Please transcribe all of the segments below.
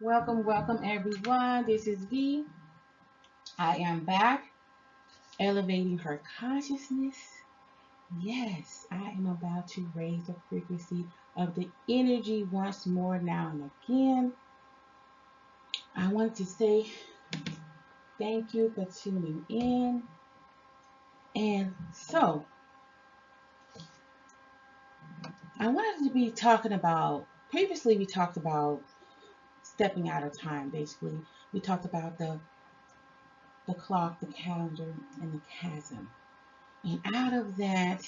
Welcome, welcome everyone. This is V. I am back, elevating her consciousness. Yes, I am about to raise the frequency of the energy once more now and again. I want to say thank you for tuning in. And so, I wanted to be talking about, previously we talked about stepping out of time, basically. We talked about the clock, the calendar, and the chasm. And out of that,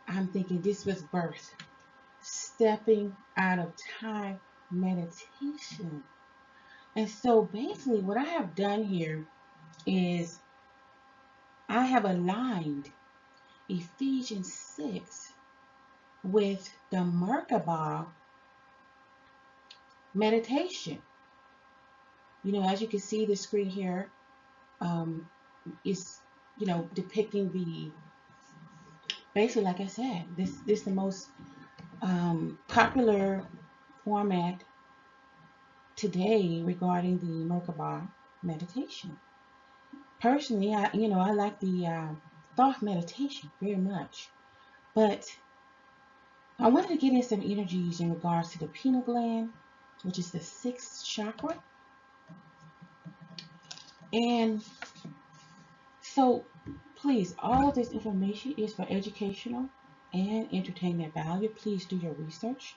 I'm thinking this was birth. Stepping out of time meditation. And so basically what I have done here is I have aligned Ephesians 6 with the Merkaba meditation. As you can see the screen here, is depicting the, basically like I said, this is the most popular format today regarding the Merkaba meditation. Personally, I like the thought meditation very much, but I wanted to get in some energies in regards to the pineal gland, which is the sixth chakra. And so, please, all of this information is for educational and entertainment value. Please do your research.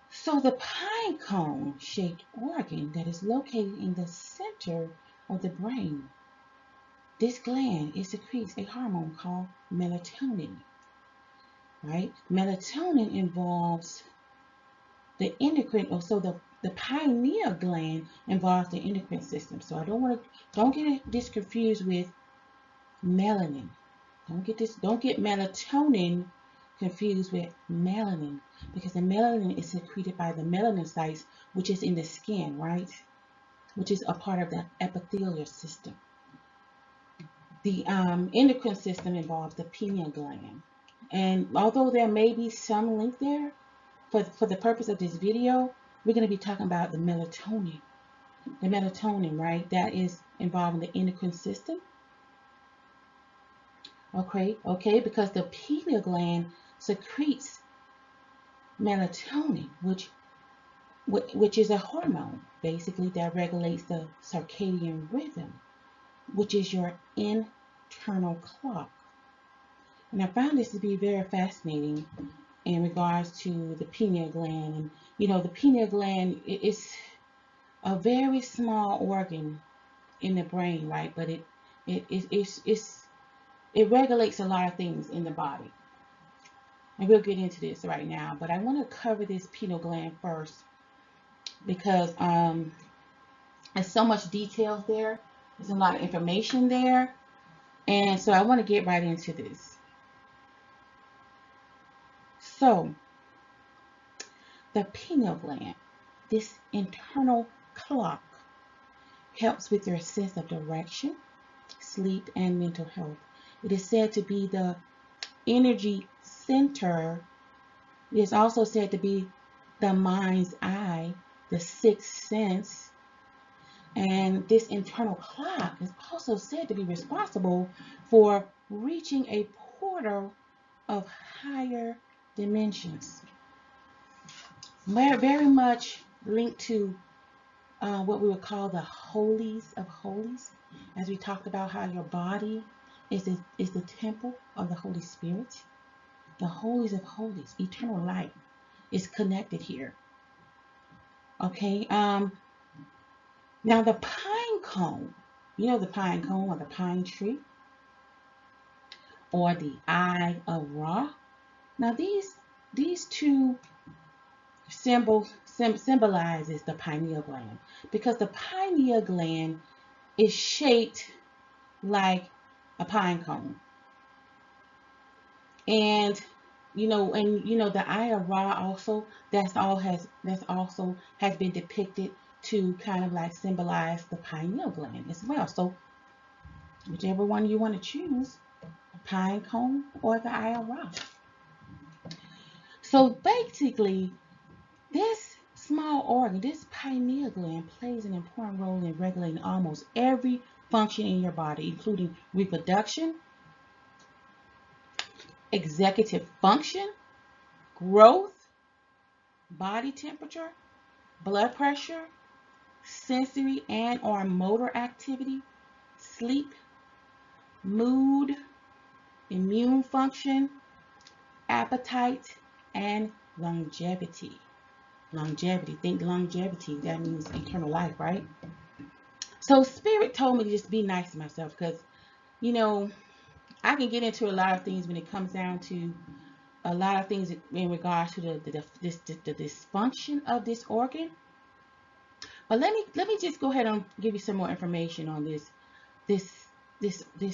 So the pine cone shaped organ that is located in the center of the brain, this gland, it secretes a hormone called melatonin, right? Melatonin involves the endocrine, or so the pineal gland involves the endocrine system. So I don't get this confused with melanin. Don't get melatonin confused with melanin, because the melanin is secreted by the melanocytes, which is in the skin, right? Which is a part of the epithelial system. The endocrine system involves the pineal gland. And although there may be some link there, for the purpose of this video, we're going to be talking about the melatonin. The melatonin, right? That is involved in the endocrine system. Okay, because the pineal gland secretes melatonin, which is a hormone, basically, that regulates the circadian rhythm, which is your internal clock. And I found this to be very fascinating in regards to the pineal gland. And the pineal gland is a very small organ in the brain, right? But it regulates a lot of things in the body. And we'll get into this right now, but I want to cover this pineal gland first because there's so much details there. There's a lot of information there. And so I want to get right into this. So the pineal gland, this internal clock, helps with your sense of direction, sleep, and mental health. It is said to be the energy center. It is also said to be the mind's eye, the sixth sense. And this internal clock is also said to be responsible for reaching a portal of higher dimensions. Very much linked to what we would call the holies of holies, as we talked about how your body is the temple of the Holy Spirit. The holies of holies, eternal light, is connected here. Okay. Now the pine cone, the pine cone or the pine tree, or the eye of Ra. Now these two symbolizes the pineal gland, because the pineal gland is shaped like a pine cone. And the eye of Ra also, that's also has been depicted to kind of like symbolize the pineal gland as well. So whichever one you want to choose, the pine cone or the eye of Ra. So basically, this small organ, this pineal gland plays an important role in regulating almost every function in your body, including reproduction, executive function, growth, body temperature, blood pressure, sensory and or motor activity, sleep, mood, immune function, appetite, and longevity. Longevity, think longevity, that means eternal life, right? So Spirit told me to just be nice to myself because, you know, I can get into a lot of things when it comes down to a lot of things in regards to the dysfunction of this organ. But let me just go ahead and give you some more information on this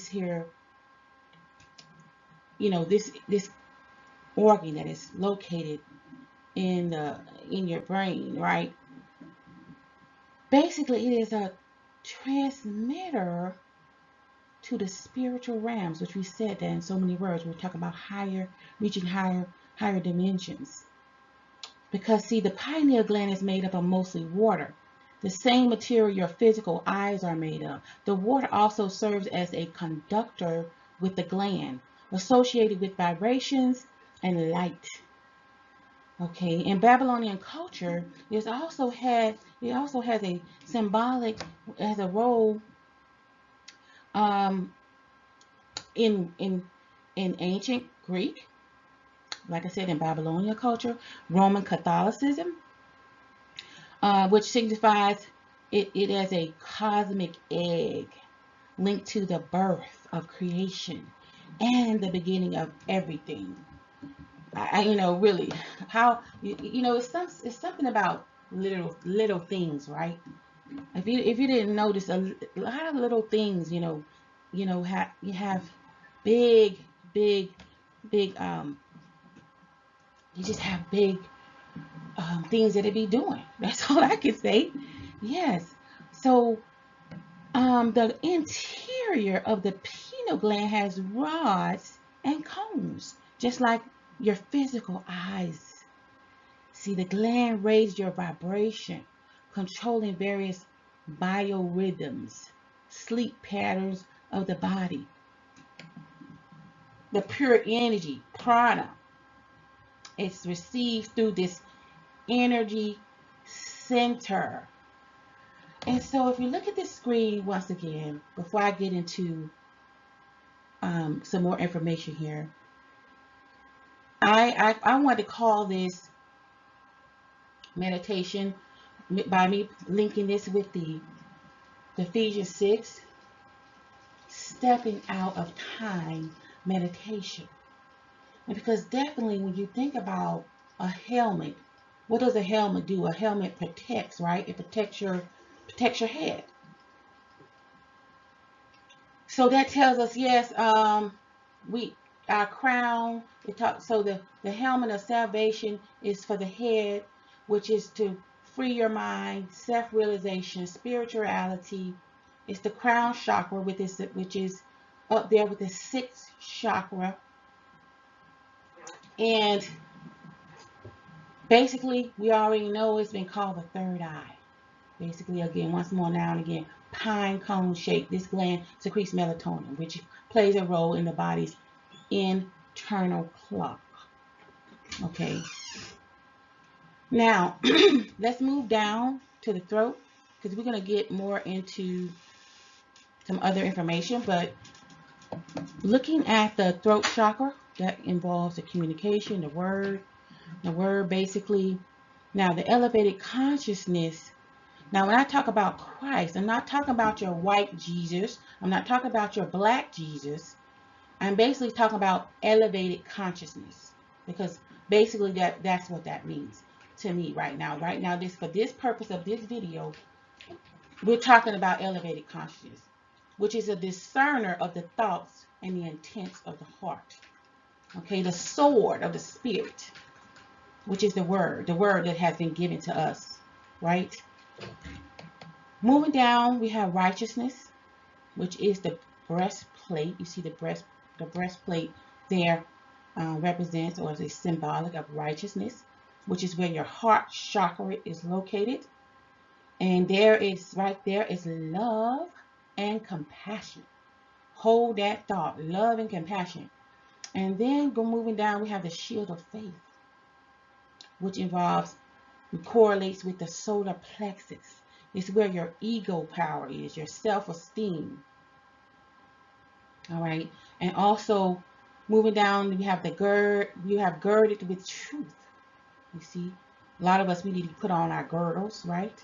here, you know, this organ that is located in your brain, right? Basically, it is a transmitter to the spiritual realms, which we said that in so many words. We're talking about reaching higher dimensions. Because see, the pineal gland is made up of mostly water, the same material your physical eyes are made of. The water also serves as a conductor with the gland, associated with vibrations and light. Okay, in Babylonian culture, it also has a symbolic, has a role in ancient Greek, like I said, in Babylonian culture, Roman Catholicism, which signifies it as a cosmic egg linked to the birth of creation and the beginning of everything. You know, really, how you know, it's something about little things, right? If you didn't notice, a lot of little things, you know, you have big big big you just have big things that it be doing. That's all I can say. Yes. So the interior of the pineal gland has rods and cones, just like your physical eyes. See, the gland raises your vibration, controlling various biorhythms, sleep patterns of the body. The pure energy, prana, is received through this energy center. And so if you look at this screen once again, before I get into some more information here, I want to call this meditation by me linking this with the Ephesians 6, stepping out of time meditation. And because definitely when you think about a helmet, what does a helmet do? A helmet protects, right? It protects your head. So that tells us, yes, our crown. So the helmet of salvation is for the head, which is to free your mind, self-realization, spirituality. It's the crown chakra, which is up there with the sixth chakra, and basically we already know it's been called the third eye. Basically, again, once more now and again, pine cone shape. This gland secretes melatonin, which plays a role in the body's internal clock. Okay. Now, let's move down to the throat because we're going to get more into some other information. But looking at the throat chakra, that involves the communication, the word basically. Now, the elevated consciousness. Now, when I talk about Christ, I'm not talking about your white Jesus. I'm not talking about your black Jesus. I'm basically talking about elevated consciousness, because basically that's what that means to me right now. Right now, for this purpose of this video, we're talking about elevated consciousness, which is a discerner of the thoughts and the intents of the heart. Okay, the sword of the spirit, which is the word that has been given to us, right? Moving down, we have righteousness, which is the breastplate. You see the breastplate there represents or is symbolic of righteousness. which is where your heart chakra is located. And there is, right there is love and compassion. Hold that thought, love and compassion. And then go moving down, we have the shield of faith, which correlates with the solar plexus. It's where your ego power is, your self-esteem. All right. And also moving down, you have girded with truth. You see, a lot of us, we need to put on our girdles, right?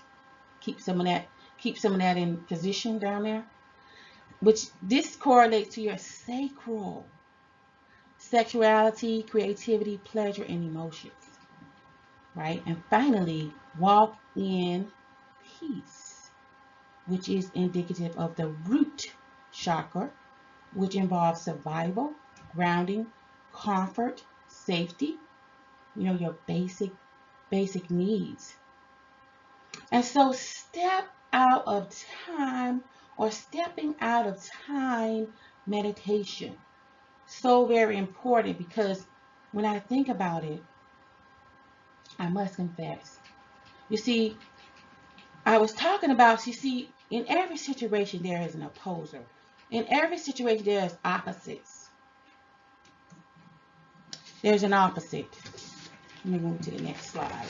Keep some of that in position down there. Which this correlates to your sacral, sexuality, creativity, pleasure, and emotions. Right? And finally, walk in peace, which is indicative of the root chakra, which involves survival, grounding, comfort, safety, your basic needs. And so step out of time, or stepping out of time meditation. So very important, because when I think about it, I must confess. You see, I was talking about, you see, in every situation there is an opposer. In every situation there's opposites. There's an opposite. Let me move to the next slide.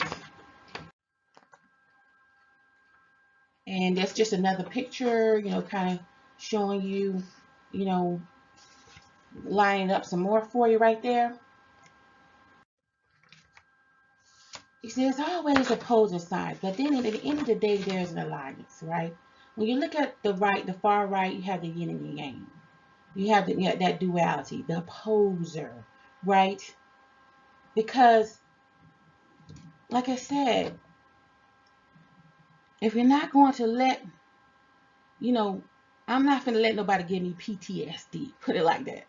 And that's just another picture, kind of showing you, lining up some more for you right there. You see, there's always opposing sides, but then at the end of the day, there's an alliance, right? When you look at the far right, you have the yin and the yang. You have that duality, the opposer, right? Because, like I said, if you're not going to let, I'm not going to let nobody give me PTSD, put it like that.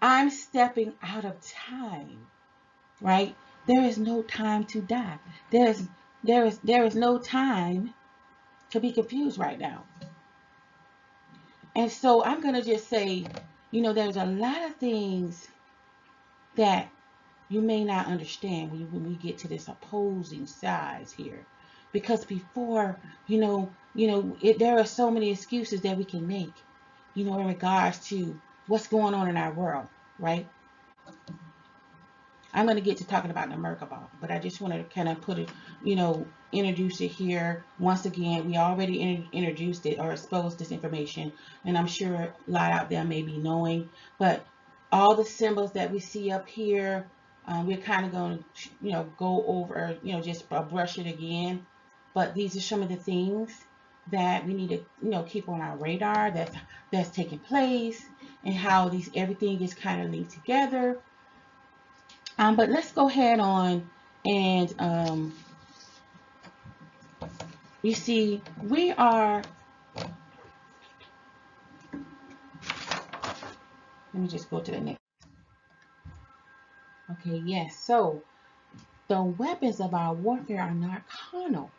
I'm stepping out of time, right? There is no time to die. There is no time to be confused right now. And so I'm going to just say, there's a lot of things that you may not understand when we get to this opposing sides here. Because before, there are so many excuses that we can make, in regards to what's going on in our world, right? I'm going to get to talking about the Merkaba, but I just want to kind of put it, introduce it here. Once again, we already introduced it or exposed this information, and I'm sure a lot out there may be knowing, but all the symbols that we see up here, we're kind of going to, go over, just brush it again. But these are some of the things that we need to, keep on our radar that's taking place, and how everything is kind of linked together. But let's go ahead on and you see, we are, let me just go to the next. Okay, yes, so the weapons of our warfare are not carnal.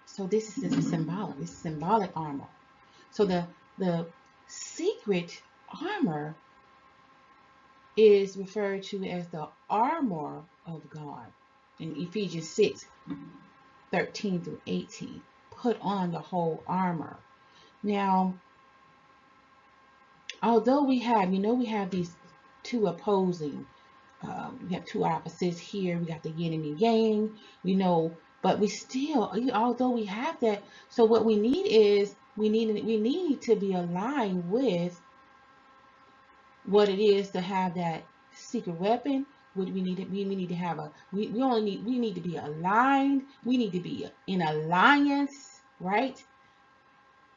So this is symbolic armor. So the secret armor is referred to as the armor of God in Ephesians 6:13 through 18. Put on the whole armor. Now, although we have these two opposing, we have two opposites here. We got the yin and the yang, but we still, although we have that, so what we need is we need to be aligned with what it is to have that secret weapon. We need to have we need to be aligned. We need to be in alliance, right?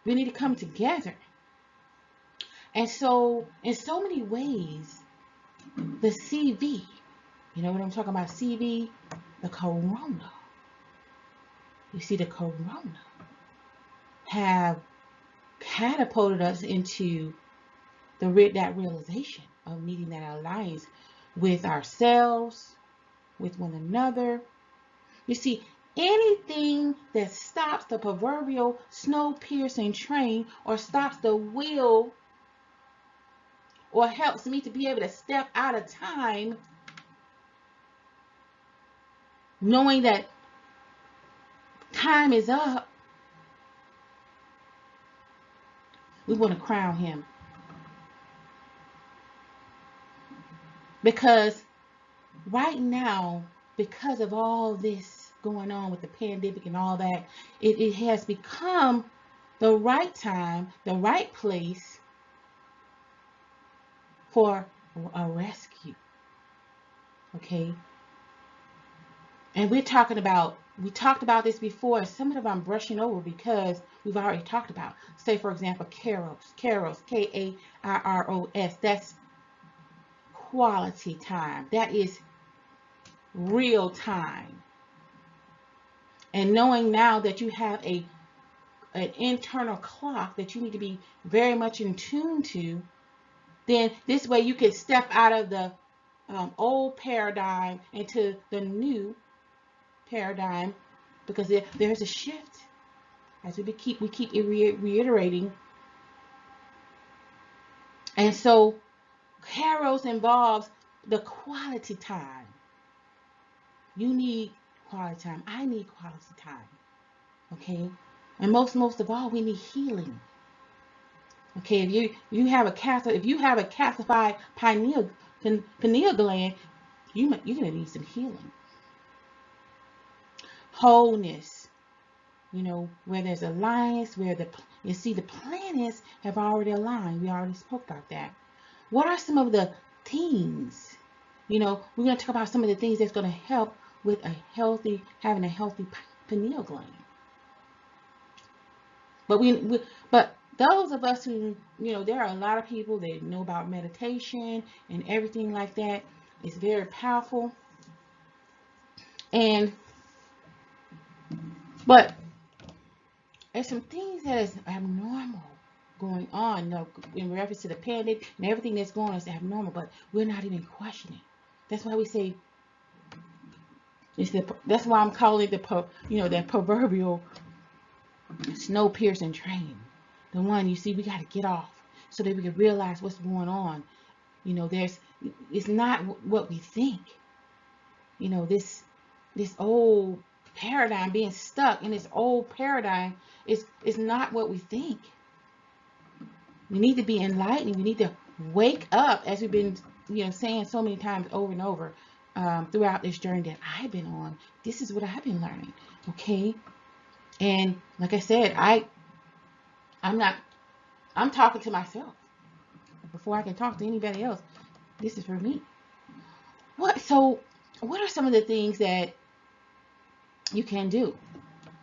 We need to come together. And so, in so many ways, the CV, you know what I'm talking about? CV, the corona. You see, the corona have catapulted us into that realization of needing that alliance with ourselves, with one another. You see, anything that stops the proverbial snow-piercing train, or stops the wheel, or helps me to be able to step out of time, knowing that time is up, we want to crown him. Because right now, because of all this going on with the pandemic and all that, it has become the right time, the right place for a rescue. Okay? And we talked about this before. Some of them I'm brushing over because we've already talked about. Say, for example, Kairos, Kairos. That's quality time. That is real time. And knowing now that you have an internal clock that you need to be very much in tune to, then this way you can step out of the old paradigm into the new paradigm, because there's a shift, as we keep reiterating. And so Kairos involves the quality time. You need quality time. I need quality time. Okay? And most of all, we need healing. Okay, if you have a calcified pineal gland, you're gonna need some healing. Wholeness. You know, where there's alliance, where you see the planets have already aligned. We already spoke about that. What are some of the things? You know, we're going to talk about some of the things that's going to help with having a healthy pineal gland. But those of us who, you know, there are a lot of people that know about meditation and everything like that. It's very powerful. But there's some things that is abnormal going on, you know, in reference to the pandemic and everything that's going on is abnormal, but we're not even questioning. That's why we say, that's why I'm calling it that proverbial snow piercing train. The one, you see, we got to get off so that we can realize what's going on. You know, it's not what we think. You know, this old paradigm, being stuck in this old paradigm is not what we think. We need to be enlightened. We need to wake up, as we've been, you know, saying so many times over and over throughout this journey that I've been on. This is what I've been learning. Okay, and like I said, I'm talking to myself before I can talk to anybody else. This is for me. What are some of the things that you can do?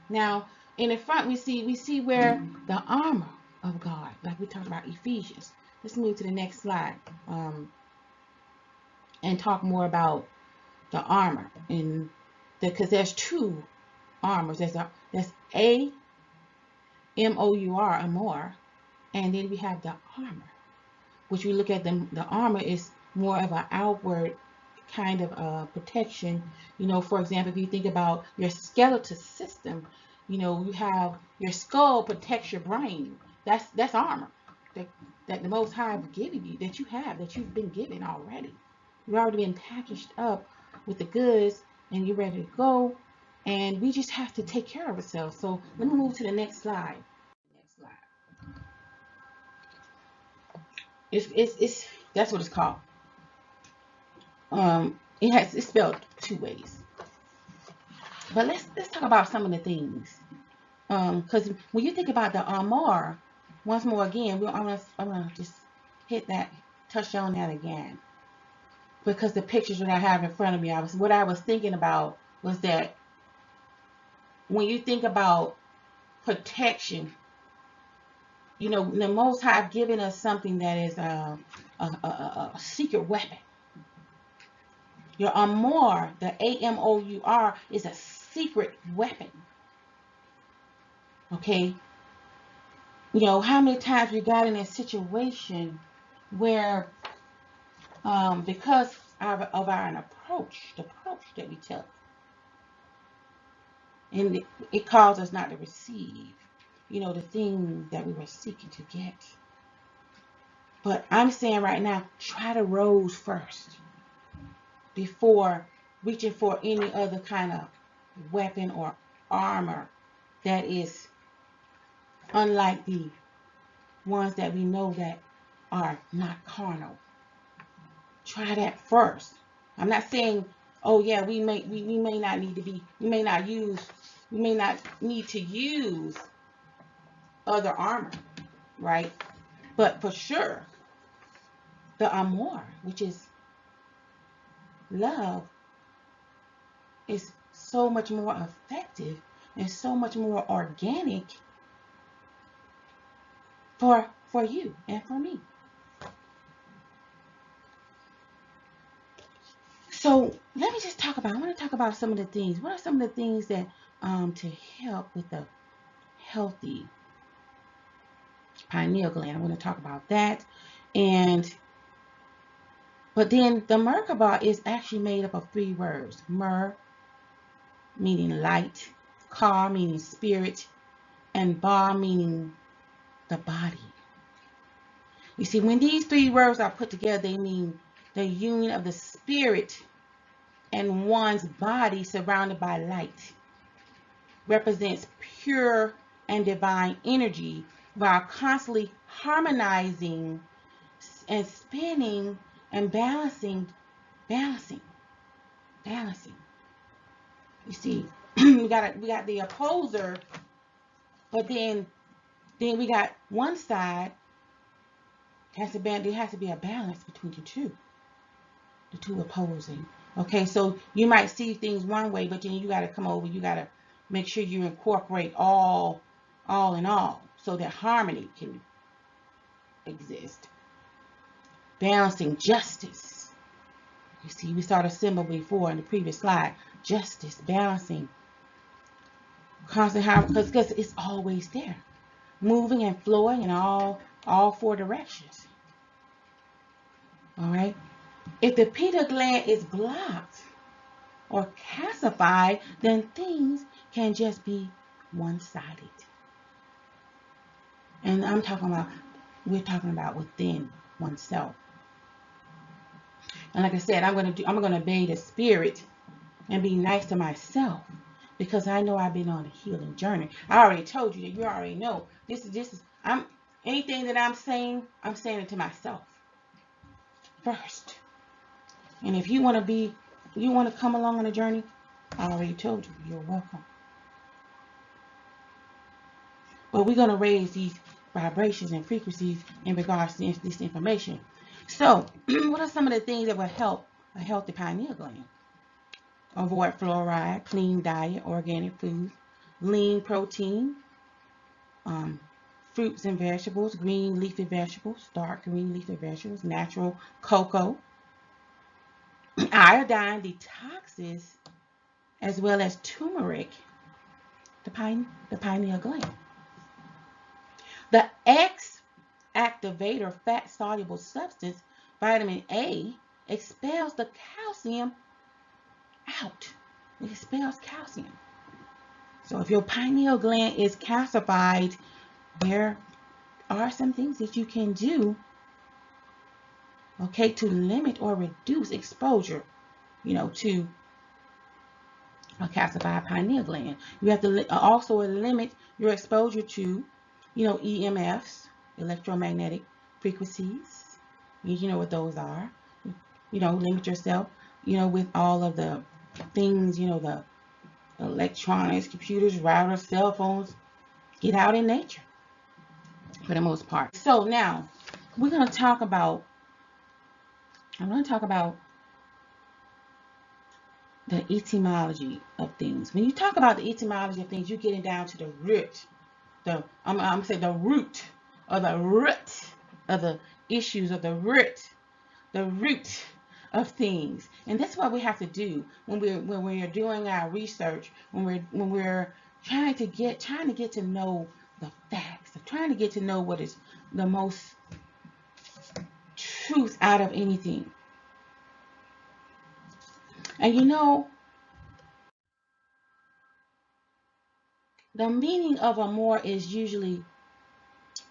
Now, in the front, we see where the armor of God, like we talked about Ephesians. Let's move to the next slide and talk more about the armor, because there's two armors. That's AMOUR, amor, and then we have the armor, which we look at the armor is more of an outward kind of protection. You know, for example, if you think about your skeletal system, you know, you have your skull protects your brain. That's armor that the Most High has given you, that you've been given already. You've already been packaged up with the goods, and you're ready to go. And we just have to take care of ourselves. So let me move to the next slide. It's that's what it's called. It's spelled two ways. But let's talk about some of the things. Because when you think about the armor, once more again, I'm gonna just touch on that again. Because the pictures that I have in front of me, what I was thinking about was that when you think about protection, you know, the Most High have given us something that is a secret weapon. Your armor, the AMOUR, is a secret weapon. Okay? You know, how many times we got in a situation where, because of our approach, the approach that we took, and it caused us not to receive, you know, the thing that we were seeking to get. But I'm saying right now, try to rose first before reaching for any other kind of weapon or armor that is unlike the ones that we know that are not carnal. Try that first. I'm not saying, oh yeah, we may not need to be, we may not need to use other armor, right? But for sure, the amour, which is love, is so much more effective and so much more organic for you and for me. So let me just talk about, I want to talk about some of the things. What are some of the things that to help with the healthy pineal gland? I want to talk about that. But then the Merkaba is actually made up of 3 words. Mer, meaning light, Ka, meaning spirit, and Ba, meaning the body. You see, when these 3 words are put together, they mean the union of the spirit and one's body surrounded by light. Represents pure and divine energy while constantly harmonizing and spinning and balancing. You see, we got the opposer, but then we got one side. There has to be a balance between the two opposing. Okay, so you might see things one way, but then you got to come over. You got to make sure you incorporate all in all, so that harmony can exist. Balancing justice. You see, we saw the symbol before in the previous slide. Justice, balancing, constant harmony, because it's always there, moving and flowing in all 4 directions. All right. If the pineal gland is blocked or calcified, then things can just be one-sided. And we're talking about within oneself. And like I said, I'm going to obey the spirit and be nice to myself, because I know I've been on a healing journey. I already told you that. You already know. This is anything that I'm saying it to myself first. And if you want to come along on a journey, I already told you, you're welcome. But we're going to raise these vibrations and frequencies in regards to this information. So, what are some of the things that will help a healthy pineal gland? Avoid fluoride, clean diet, organic food, lean protein, fruits and vegetables, green leafy vegetables, dark green leafy vegetables, natural cocoa. Iodine detoxes, as well as turmeric, the pineal gland. The X-activator fat-soluble substance, vitamin A, expels the calcium out. It expels calcium. So if your pineal gland is calcified, there are some things that you can do, okay, to limit or reduce exposure, to a calcified pineal gland. You have to also limit your exposure to, EMFs, electromagnetic frequencies. You know what those are. Limit yourself, with all of the things, the electronics, computers, routers, cell phones. Get out in nature for the most part. So now I'm going to talk about the etymology of things. When you talk about the etymology of things, you're getting down to the root. I'm going to say the root of the issues, of the root of things. And that's what we have to do when we're doing our research, when we're trying to get to know the facts, trying to get to know what is the most truth out of anything. And the meaning of amour is usually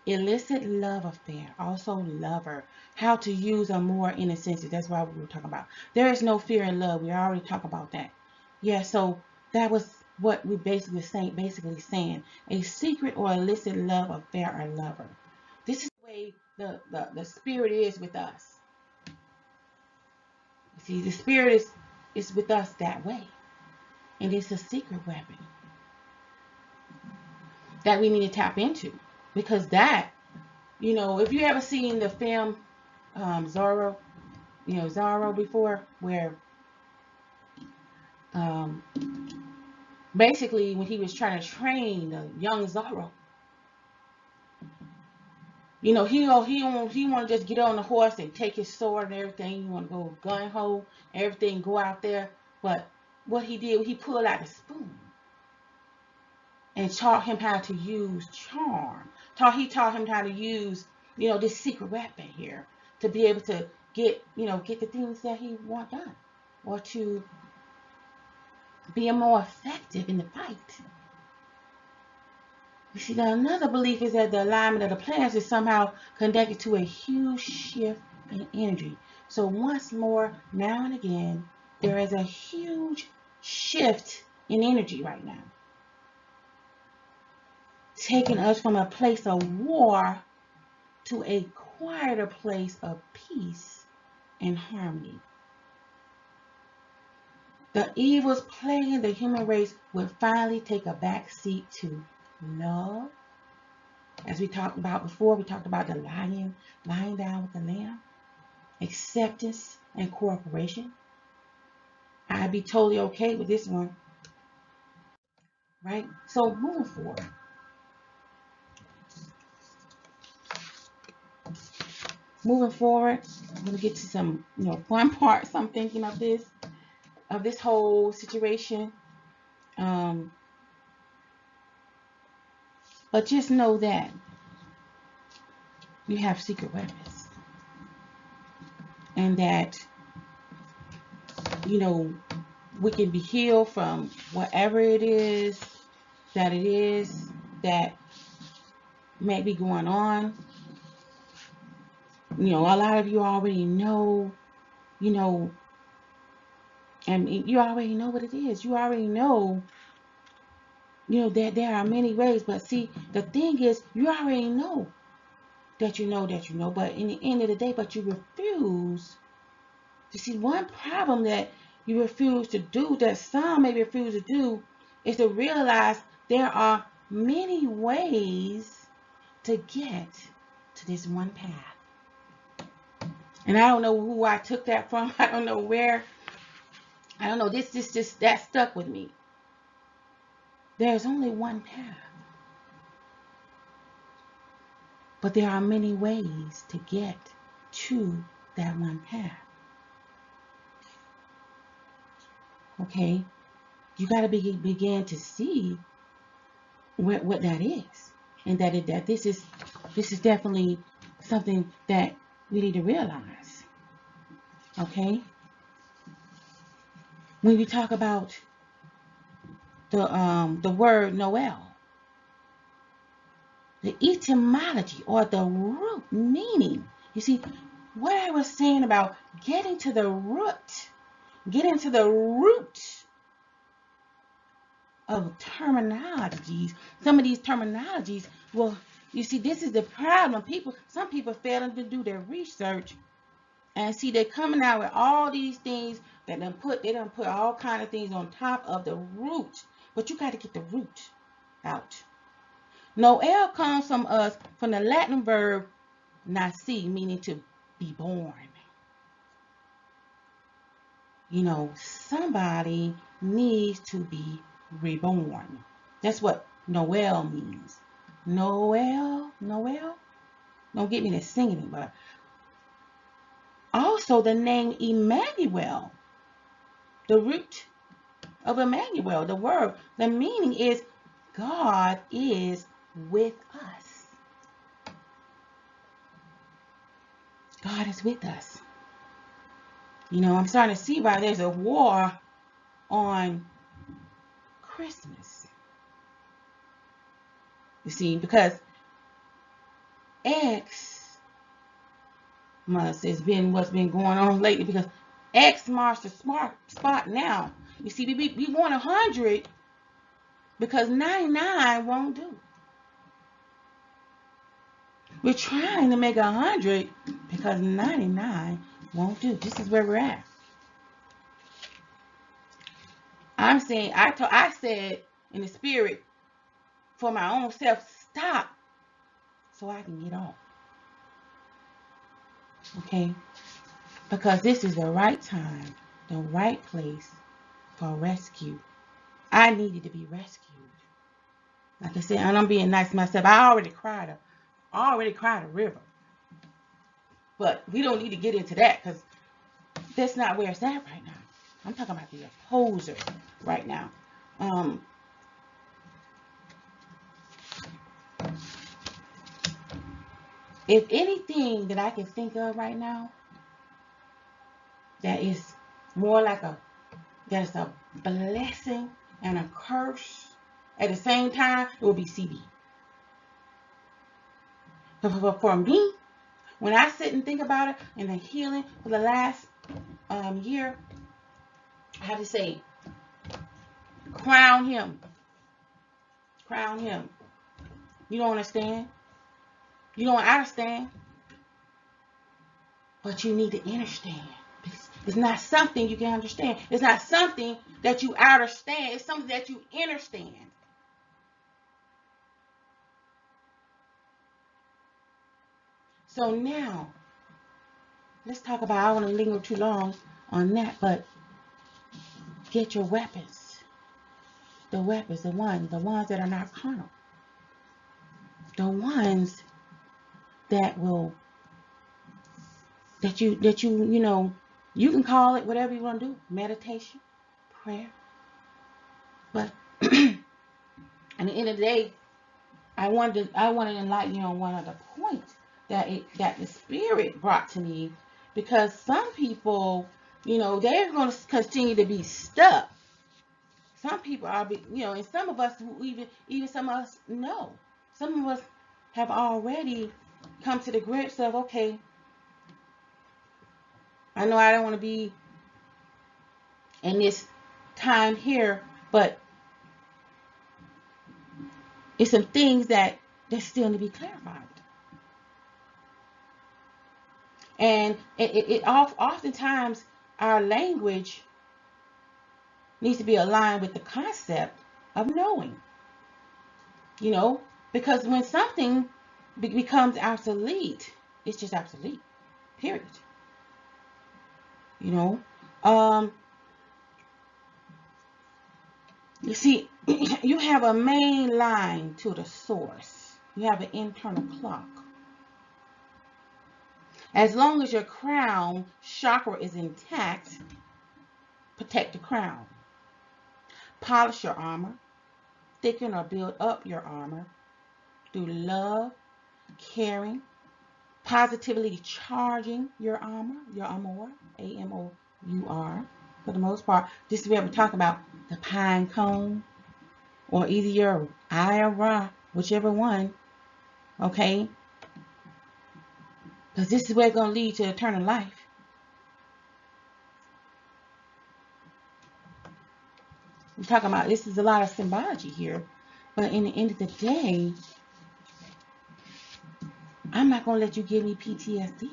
Illicit love affair, also lover. How to use a more inner senses. That's why we were talking about. There is no fear in love. We already talked about that. Yeah, so that was what we basically saying a secret or illicit love affair or lover. This is the way the spirit is with us. See, the spirit is with us that way. And it's a secret weapon that we need to tap into. Because that, if you ever seen the film Zorro, Zorro before, where um, basically when he was trying to train the young Zorro, he want to just get on the horse and take his sword and everything. He want to go gun ho, everything, go out there. But what he did, he pulled out a spoon and taught him how to use charm. He taught him how to use, this secret weapon here to be able to get the things that he want done, or to be more effective in the fight. You see, now another belief is that the alignment of the planets is somehow connected to a huge shift in energy. So once more, now and again, there is a huge shift in energy right now, taking us from a place of war to a quieter place of peace and harmony. The evils plaguing the human race will finally take a back seat to love. As we talked about before, we talked about the lion lying down with the lamb, acceptance and cooperation. I'd be totally okay with this one, right? So moving forward. I'm going to get to some, fun parts. I'm thinking of this whole situation. But just know that you have secret weapons, and that we can be healed from whatever it is that may be going on. A lot of you already know, and you already know what it is. You already know, that there are many ways. But see, the thing is, you already know that you know, but in the end of the day, but you refuse. You see, one problem that you refuse to do, that some may refuse to do, is to realize there are many ways to get to this one path. And I don't know who I took that from. I don't know where. I don't know. That stuck with me. There's only one path. But there are many ways to get to that one path. Okay? You got to begin to see what that is. And that this is definitely something that we need to realize. Okay? When we talk about the word Noel, the etymology or the root meaning. You see, what I was saying about getting to the root of terminologies. Some of these terminologies, well, you see, this is the problem. Some people failing to do their research, and see, they're coming out with all these things that they done put all kind of things on top of the root. But you got to get the root out. Noel comes from the Latin verb nasci, meaning to be born. Somebody needs to be reborn. That's what Noel means. Noel. Don't get me to singing, but also the name Emmanuel, the root of Emmanuel, the word, the meaning is God is with us. God is with us. I'm starting to see why there's a war on Christmas. You see, because X months has been what's been going on lately, because X marks the smart spot now. You see, we want 100 because 99 won't do. We're trying to make 100 because 99 won't do. This is where we're at. I'm saying, I said in the spirit for my own self, stop so I can get off. Okay? Because this is the right time, the right place for rescue. I needed to be rescued. Like I said, and I'm being nice to myself. I already cried a river. But we don't need to get into that because that's not where it's at right now. I'm talking about the opposer right now. If anything that I can think of right now that is more like that's a blessing and a curse at the same time, it will be CB. For me, when I sit and think about it and the healing for the last year, I have to say, crown him. Crown him. You don't understand? You don't understand? But you need to understand. It's not something you can understand. It's not something that you understand. It's something that you understand. So now, let's talk about, I don't want to linger too long on that, but get your weapons. The weapons, the ones that are not carnal. The ones that will, that you you can call it whatever you want to do. Meditation, prayer. But at the end of the day, I wanted to enlighten you on one other point that the spirit brought to me, because some people, they're going to continue to be stuck. Some people are, and some of us who even some of us know. Some of us have already come to the grips of, okay, I know I don't want to be in this time here, but it's some things that still need to be clarified. And oftentimes our language needs to be aligned with the concept of knowing. Because when something becomes obsolete, it's just obsolete. Period. You see, you have a main line to the source. You have an internal clock. As long as your crown chakra is intact, protect the crown. Polish your armor. Thicken or build up your armor through love, caring, positively charging your armor, your amour, A-M-O-U-R, for the most part. This is where we're talking about the pine cone, or either your IRA, whichever one, okay? Because this is where it's going to lead to eternal life. We're talking about, this is a lot of symbology here, but in the end of the day, I'm not going to let you give me PTSD,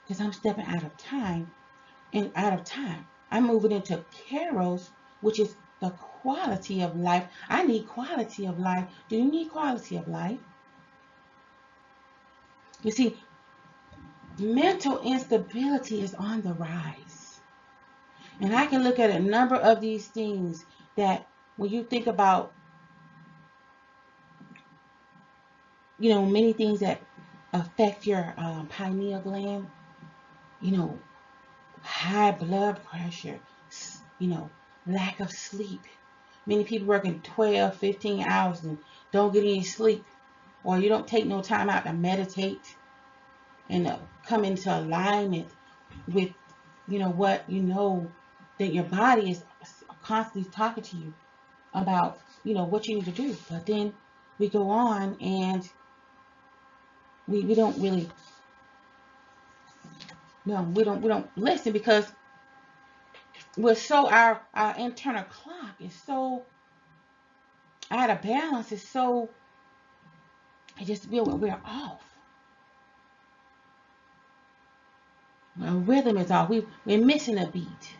because I'm stepping out of time, and out of time, I'm moving into Kairos, which is the quality of life. I need quality of life. Do you need quality of life? You see, mental instability is on the rise. And I can look at a number of these things that when you think about, many things that affect your pineal gland, high blood pressure, lack of sleep. Many people working 12, 15 hours and don't get any sleep, or you don't take no time out to meditate and come into alignment with, that your body is constantly talking to you about, what you need to do. But then we go on and we don't really, no, we don't listen because we're so, our internal clock is so out of balance. It's so, it just, we're off. Our rhythm is off. We're missing a beat.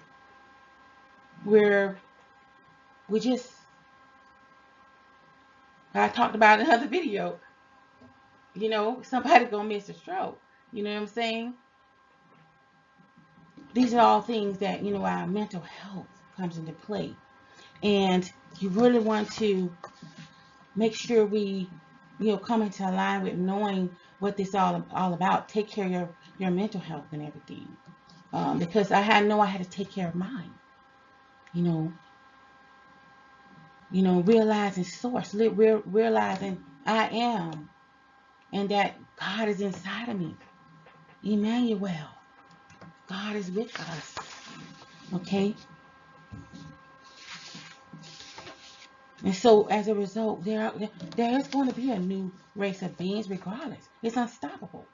We just, I talked about in another video, you know, somebody's gonna miss a stroke. You know what I'm saying? These are all things that, you know, our mental health comes into play. And you really want to make sure we, you know, come into line with knowing what this all about. Take care of your mental health and everything. Because I had to take care of mine. You know, realizing source, realizing I am, and that God is inside of me. Emmanuel, God is with us. Okay. And so as a result, there is going to be a new race of beings regardless. It's unstoppable.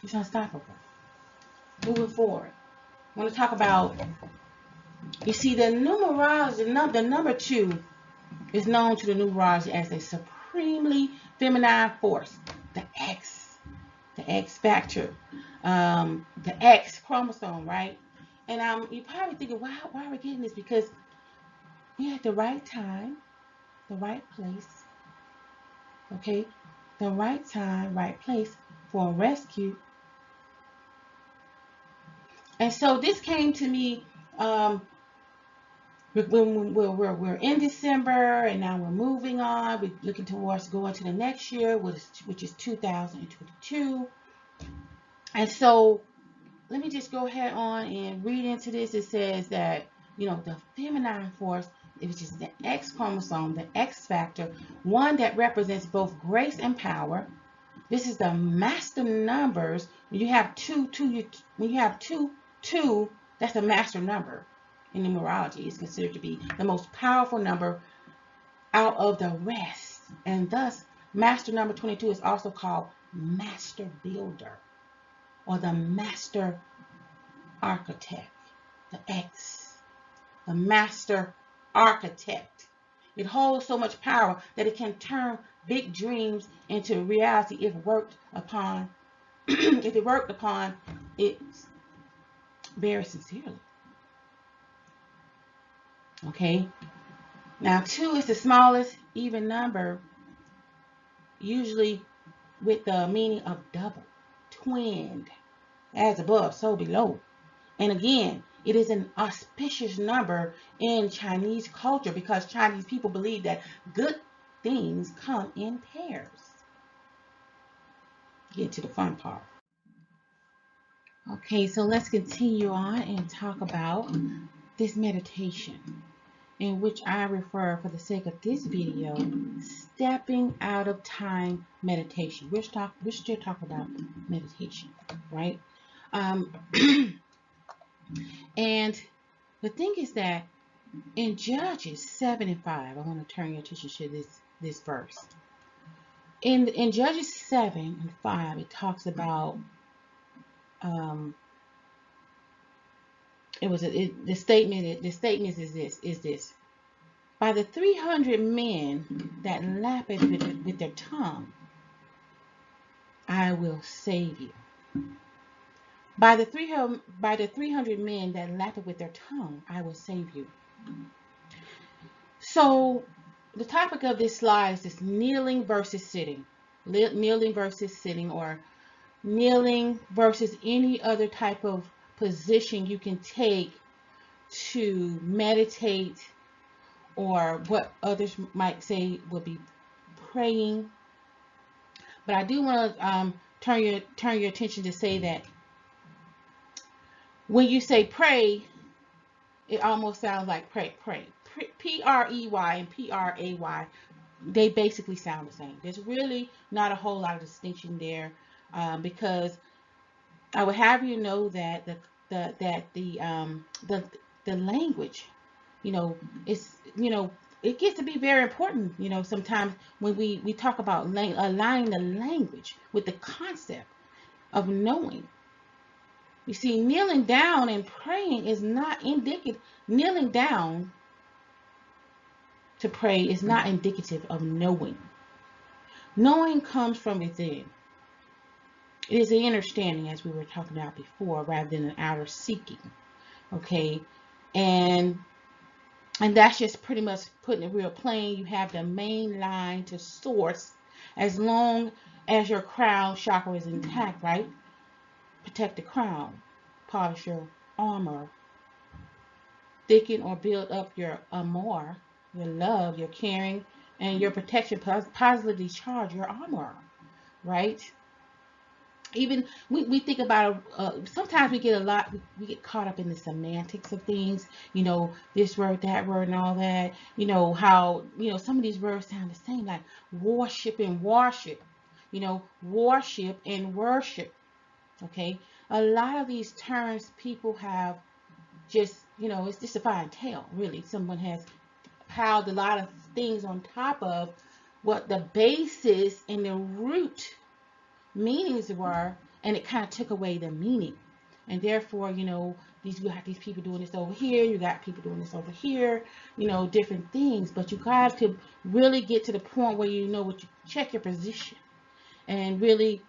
It's unstoppable. Moving forward, I want to talk about, you see, the numerology, the number 2 is known to the numerology as a supremely feminine force, the X factor, the X chromosome, right? And you're probably thinking, why are we getting this? Because we're at the right time, the right place, okay? The right time, right place for a rescue. And so this came to me when we're in December, and now we're moving on. We're looking towards going to the next year, which is 2022. And so let me just go ahead on and read into this. It says that, you know, the feminine force, which is the X chromosome, the X factor, one that represents both grace and power. This is the master numbers. When you have two, that's a master number in numerology. It's considered to be the most powerful number out of the rest. And thus, master number 22 is also called master builder, or the master architect. The X, the master architect. It holds so much power that it can turn big dreams into reality if worked upon. If it worked upon it very sincerely. Okay. Now 2 is the smallest even number, usually with the meaning of double, twinned, as above, so below. And again, it is an auspicious number in Chinese culture because Chinese people believe that good things come in pairs. Get to the fun part. Okay, so let's continue on and talk about this meditation, in which I refer, for the sake of this video, stepping out of time meditation. We're still talking about meditation, right? And the thing is that in Judges 7 and 5, I want to turn your attention to this verse. In Judges 7 and 5, it talks about the statement is this: by the 300 men that lapped with their tongue, I will save you. By the 300 men that lapped with their tongue, I will save you. So the topic of this slide is this: kneeling versus sitting. Kneeling versus sitting, or kneeling versus any other type of position you can take to meditate, or what others might say would be praying. But I do want to turn your attention to say that when you say pray, it almost sounds like pray. P-R-E-Y and P-R-A-Y, they basically sound the same. There's really not a whole lot of distinction there, because I would have you know that the language, you know, it's, you know, it gets to be very important, sometimes when we talk about aligning the language with the concept of knowing. You see, kneeling down and praying is not indicative. Kneeling down to pray is not indicative of knowing. Knowing comes from within. It is an understanding, as we were talking about before, rather than an outer seeking. Okay, and that's just pretty much putting it real plain. You have the main line to source, as long as your crown chakra is intact, right? Protect the crown, polish your armor, thicken or build up your amour, your love, your caring, and your protection. Positively charge your armor, right? Even we think about sometimes we get caught up in the semantics of things, this word, that word, and all that, how some of these words sound the same, like worship and worship, worship and worship. Okay, a lot of these terms people have just, it's just a fine tale, really. Someone has piled a lot of things on top of what the basis and the root meanings were, and it kind of took away the meaning. And therefore, you got these people doing this over here, you got people doing this over here, different things. But you guys could really get to the point where check your position, and really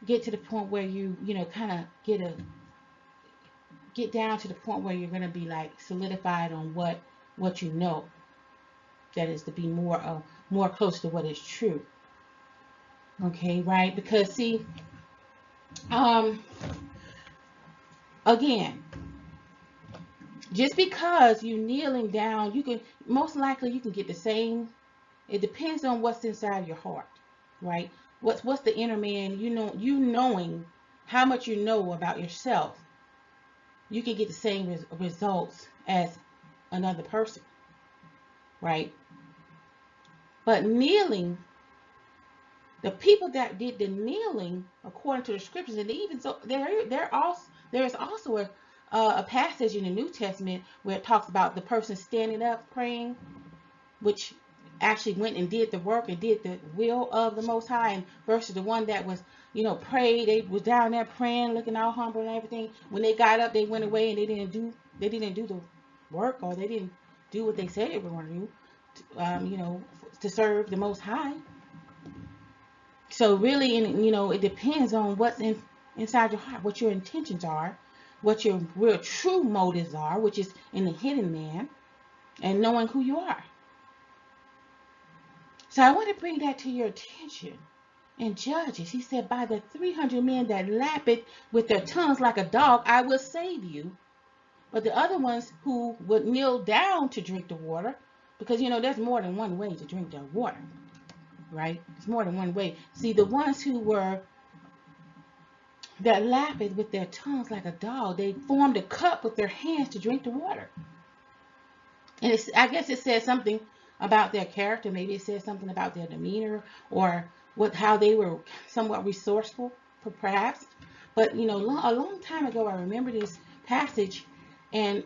get to the point where you kind of get down to the point where you're going to be like solidified on what that is to be more close to what is true. Okay, right? Because see, again, just because you kneeling down, you can get the same. It depends on what's inside your heart, right? What's the inner man, knowing how much you know about yourself. You can get the same results as another person, right? But kneeling, the people that did the kneeling according to the scriptures, and even so, there is also a passage in the New Testament where it talks about the person standing up praying, which actually went and did the work and did the will of the Most High, and versus the one that was, prayed. They was down there praying, looking all humble and everything. When they got up, they went away and they didn't do the work, or they didn't do what they said they were going to do, to serve the Most High. So really, it depends on what's inside your heart, what your intentions are, what your real true motives are, which is in the hidden man, and knowing who you are. So I want to bring that to your attention. In Judges, he said, by the 300 men that lap it with their tongues like a dog, I will save you. But the other ones who would kneel down to drink the water, because, there's more than one way to drink the water, right? It's more than one way. See, the ones that lap it with their tongues like a dog, they formed a cup with their hands to drink the water. And I guess it says something about their character. Maybe it says something about their demeanor, or how they were somewhat resourceful, perhaps. But, a long time ago, I remember this passage, and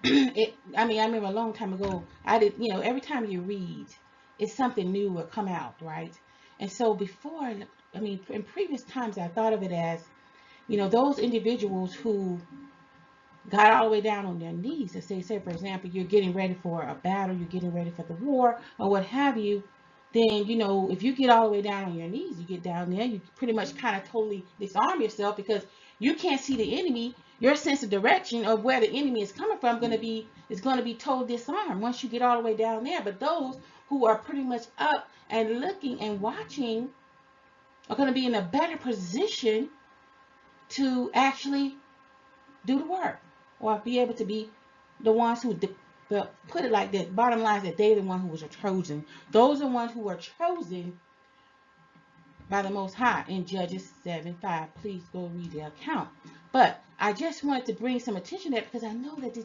I remember a long time ago, every time you read, it's something new will come out, right? And so in previous times, I thought of it as, those individuals who got all the way down on their knees, and say, for example, you're getting ready for a battle, you're getting ready for the war, or what have you, then, if you get all the way down on your knees, you get down there, you pretty much kind of totally disarm yourself, because you can't see the enemy. Your sense of direction of where the enemy is coming from is going to be totally disarmed once you get all the way down there. But those who are pretty much up and looking and watching are going to be in a better position to actually do the work, or be able to be the ones who put it like that. Bottom line is that they're the one who was chosen. Those are the ones who are chosen by the Most High in Judges 7:5. Please go read the account. But I just wanted to bring some attention to that, because I know that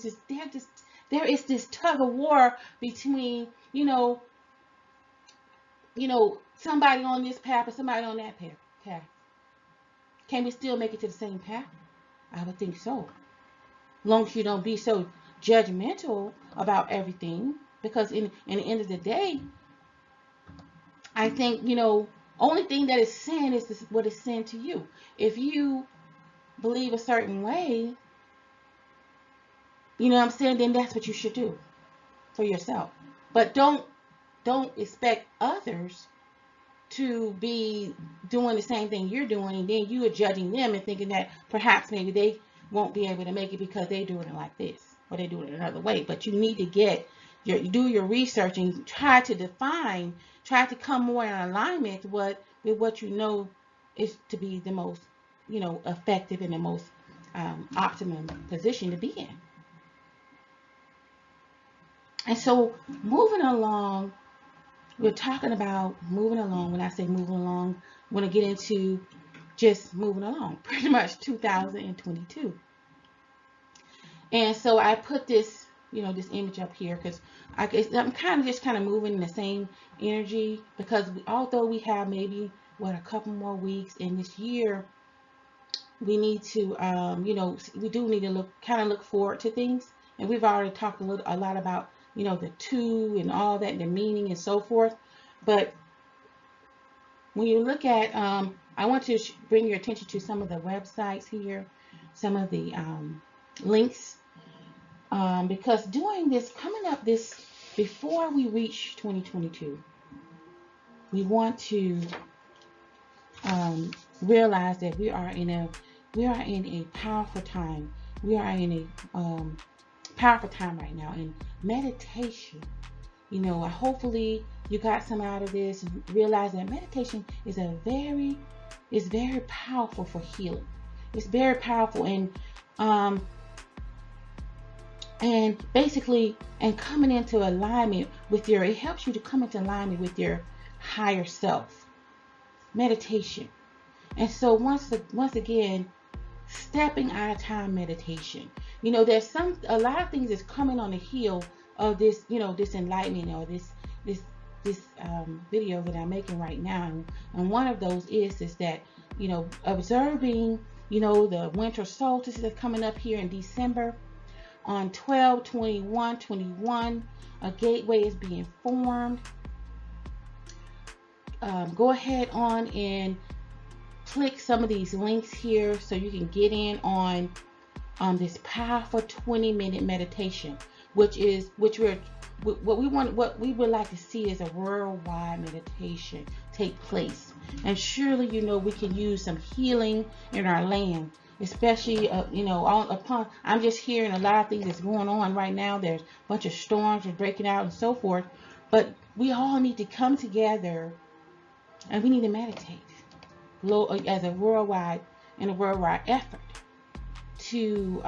there is this tug of war between, somebody on this path and somebody on that path. Can we still make it to the same path? I would think so. As long as you don't be so judgmental about everything, because in the end of the day, I think, you know, only thing that is sin is this, what is sin to you. If you believe a certain way, you know what I'm saying, then that's what you should do for yourself. But don't expect others to be doing the same thing you're doing, and then you are judging them and thinking that perhaps maybe they won't be able to make it because they're doing it like this or they do it another way. But you need to do your research and try to come more in alignment with what you know is to be the most, you know, effective and the most optimum position to be in. And so moving along, we're talking about moving along. When I say moving along, I want to get into just moving along, pretty much 2022. And so I put this, you know, this image up here because I'm kind of moving in the same energy, because although we have maybe a couple more weeks in this year, we need to, you know, we do need to look forward to things. And we've already talked a lot about, you know, the two and all that, the meaning and so forth. But when you look at, I want to bring your attention to some of the websites here, some of the links, because doing this, coming up this, before we reach 2022, we want to realize that we are in a powerful time. We are in a powerful time right now. And meditation, you know, hopefully you got some out of this, and realize that meditation is very powerful for healing. It's very powerful, and basically, and coming into alignment with it helps you to come into alignment with your higher self. Meditation. And so once again, stepping out of time meditation. You know, there's a lot of things that's coming on the heel of this, you know, this enlightenment, or this video that I'm making right now. And one of those is that, you know, observing, you know, the winter solstice that's coming up here in December on 12/21/21. A gateway is being formed. Go ahead on and click some of these links here so you can get in on this powerful 20-minute meditation, what we would like to see is a worldwide meditation take place. And surely, you know, we can use some healing in our land, especially you know, I'm just hearing a lot of things that's going on right now. There's a bunch of storms are breaking out and so forth, but we all need to come together and we need to meditate as a worldwide effort to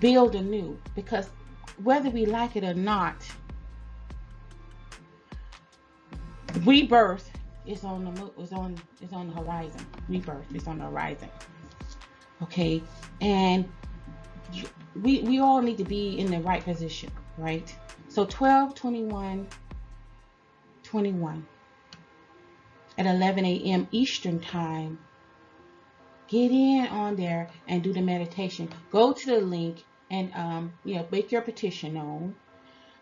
build anew. Because whether we like it or not, rebirth is on the horizon. Rebirth is on the horizon. Okay, and we all need to be in the right position, right? So 12/21/21 at 11 a.m. Eastern time, get in on there and do the meditation. Go to the link and you know, make your petition known.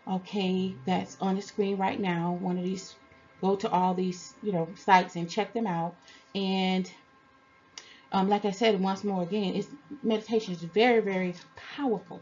Okay, that's on the screen right now. One of these, go to all these, you know, sites and check them out. And like I said, once more again, meditation is very, very powerful.